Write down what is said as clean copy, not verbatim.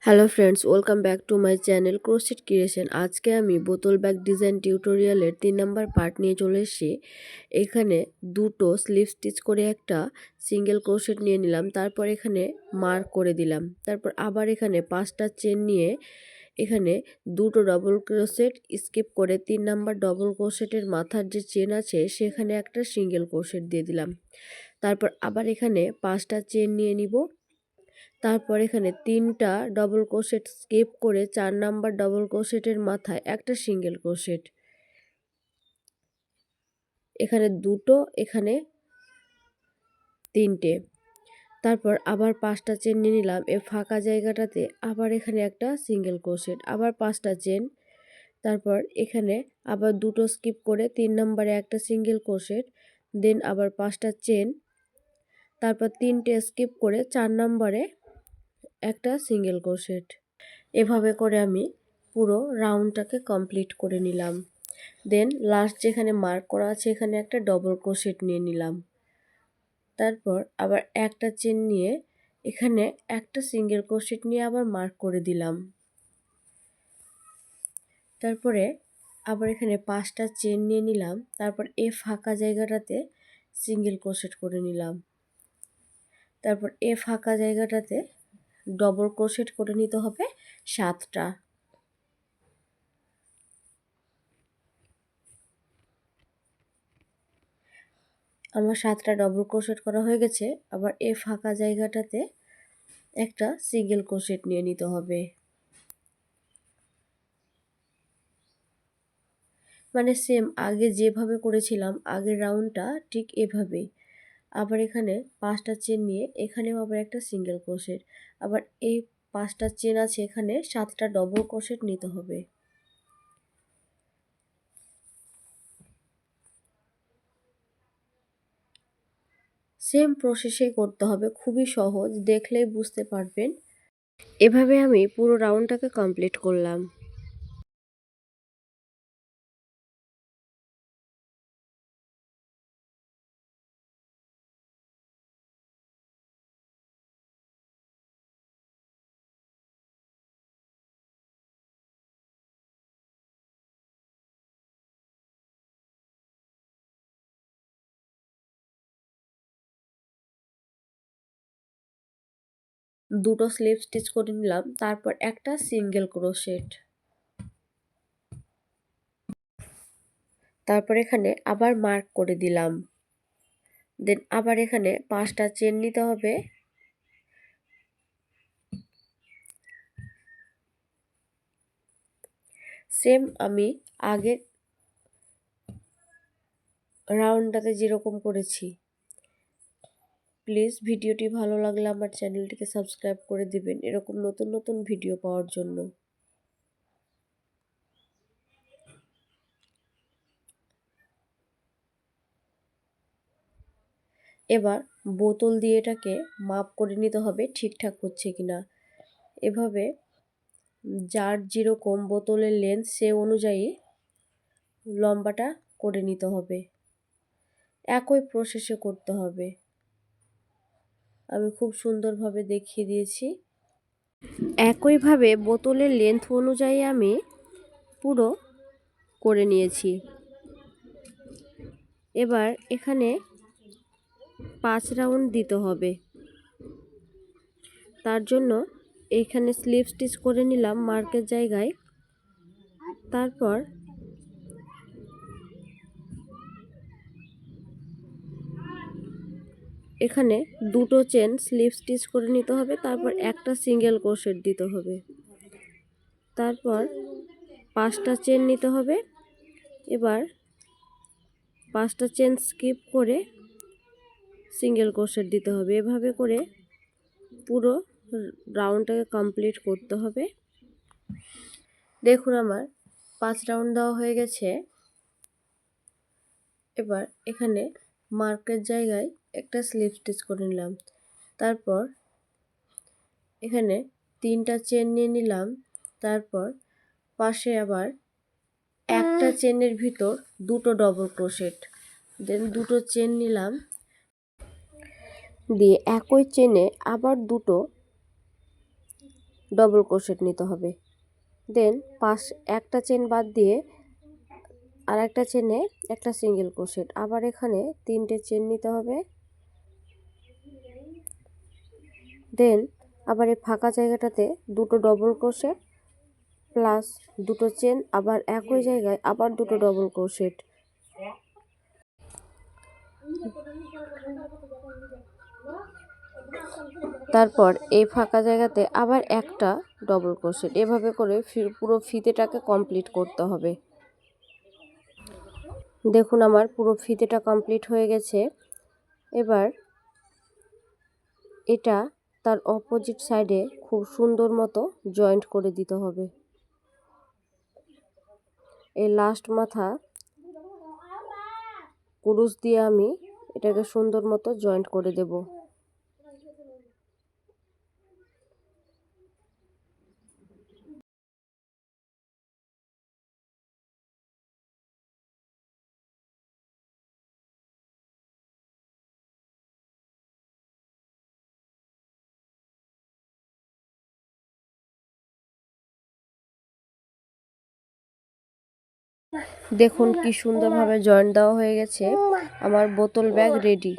Hello friends, welcome back to my channel crochet creation. আজকে আমি বোতল ব্যাগ ডিজাইন টিউটোরিয়ালের 3 নাম্বার পার্ট নিয়ে চলে এসেছি। এখানে দুটো স্লিভ স্টিচ করে একটা সিঙ্গেল ক্রোশেট নিয়ে নিলাম, তারপর এখানে মার্ক করে দিলাম। তারপর আবার এখানে 5টা চেন নিয়ে এখানে দুটো ডবল ক্রোশেট স্কিপ করে 3 নাম্বার ডবল ক্রোশেটের মাথার যে চেন আছে সেখানে একটা সিঙ্গেল ক্রোশেট দিয়ে দিলাম। তারপর আবার এখানে 5টা চেন নিয়ে নিব। তারপর এখানে 3টা ডবল ক্রোশেট স্কিপ করে 4 নাম্বার ডবল ক্রোশেটের মাথায় একটা সিঙ্গেল ক্রোশেট, এখানে দুটো, এখানে 3টে। তারপর আবার 5টা চেন নিয়ে নিলাম। এই ফাঁকা জায়গাটাতে আবার এখানে একটা সিঙ্গেল ক্রোশেট, আবার 5টা চেন। তারপর এখানে আবার দুটো স্কিপ করে 3 নাম্বারে একটা সিঙ্গেল ক্রোশেট, দেন আবার 5টা চেন। তারপর 3টে স্কিপ করে 4 নাম্বারে একটা সিঙ্গেল ক্রোশেট। এভাবে করে আমি পুরো রাউন্ডটাকে কমপ্লিট করে নিলাম। দেন লাস্ট যেখানে মার্ক করা আছে এখানে একটা ডবল ক্রোশেট নিয়ে নিলাম। তারপর আবার একটা চেন নিয়ে এখানে একটা সিঙ্গেল ক্রোশেট নিয়ে আবার মার্ক করে দিলাম। তারপরে আবার এখানে 5টা চেন নিয়ে নিলাম। তারপর এই ফাঁকা জায়গাটাতে সিঙ্গেল ক্রোশেট করে নিলাম। তারপর এই ফাঁকা জায়গাটাতে ডবল ক্রোশেট করে নিতে হবে 7টা। আমার 7টা ডবল ক্রোশেট করা হয়ে গেছে। আবার এই ফাঁকা জায়গাটাতে একটা সিঙ্গেল ক্রোশেট নিয়ে নিতে হবে, মানে সেম আগে যেভাবে করেছিলাম আগের রাউন্ডটা ঠিক এভাবেই। আবার এখানে 5টা চেন নিয়ে এখানেও আবার একটা সিঙ্গেল ক্রোশেট, আবার এই 5টা চেন আছে এখানে 7টা ডবল ক্রোশেট নিতে হবে। সেম প্রসেসেই করতে হবে, খুবই সহজ, দেখলেই বুঝতে পারবেন। এভাবে আমি পুরো রাউন্ডটাকে কমপ্লিট করলাম। দুটো স্লিপ স্টিচ করে নিলাম, তারপর একটা সিঙ্গেল ক্রোশেট। তারপর এখানে আবার মার্ক করে দিলাম। দেন আবার এখানে 5টা চেন নিতে হবে। সেম আমি আগের রাউন্ডটাতে যেরকম করেছি। প্লিজ ভিডিওটি ভালো লাগলে আমার চ্যানেলটিকে সাবস্ক্রাইব করে দিবেন এরকম নতুন নতুন ভিডিও পাওয়ার জন্য। এবার বোতল দিয়ে এটাকে মাপ করে নিতে হবে ঠিকঠাক হচ্ছে কিনা। এভাবে যার যেরকম বোতলের লেন্থ সে অনুযায়ী লম্বাটা করে নিতে হবে। একই প্রসেসে করতে হবে, আমি খুব সুন্দরভাবে দেখিয়ে দিয়েছি। একইভাবে বোতলের লেন্থ অনুযায়ী আমি পুরো করে নিয়েছি। এবার এখানে 5 রাউন্ড দিতে হবে, তার জন্য এখানে স্লিপ স্টিচ করে নিলাম মার্কের জায়গায়। তারপর এখানে দুটো চেন স্লিপ স্টিচ করে নিতে হবে, তারপর একটা সিঙ্গেল ক্রোশেট দিতে হবে। তারপর 5টা চেন নিতে হবে। এবার 5টা চেন স্কিপ করে সিঙ্গেল ক্রোশেট দিতে হবে। এভাবে করে পুরো রাউন্ডটাকে কমপ্লিট করতে হবে। দেখুন আমার 5 রাউন্ড দেওয়া হয়ে গেছে। এবার এখানে মার্কের জায়গায় একটা স্লিপ স্টিচ করে নিলাম। তারপর এখানে 3টা চেন নিয়ে নিলাম। তারপর পাশে আবার একটা চেনের ভিতর দুটো ডবল ক্রোশেট, দেন দুটো চেন নিলাম, দিয়ে একই চেনে আবার দুটো ডবল ক্রোশেট নিতে হবে। দেন একটা চেন বাদ দিয়ে আর একটা চেনে একটা সিঙ্গেল ক্রোশেট, আবার এখানে 3টে চেন নিতে হবে। দেন আবার এই ফাঁকা জায়গাটাতে দুটো ডবল ক্রোশেট প্লাস দুটো চেন, আবার একই জায়গায় আবার দুটো ডবল ক্রোশেট। তারপর এই ফাঁকা জায়গাতে আবার একটা ডবল ক্রোশেট। এভাবে করে পুরো ফিতেটাকে কমপ্লিট করতে হবে। দেখুন আমার পুরো ফিতেটা কমপ্লিট হয়ে গেছে। এবার এটা তার অপোজিট সাইডে খুব সুন্দর মতো জয়েন্ট করে দিতে হবে। এই লাস্ট মাথা কুরুশ দিয়ে আমি এটাকে সুন্দর মতো জয়েন্ট করে দেব। দেখুন কি সুন্দরভাবে জয়েন্ট দেওয়া হয়ে গেছে। আমার বোতল ব্যাগ রেডি।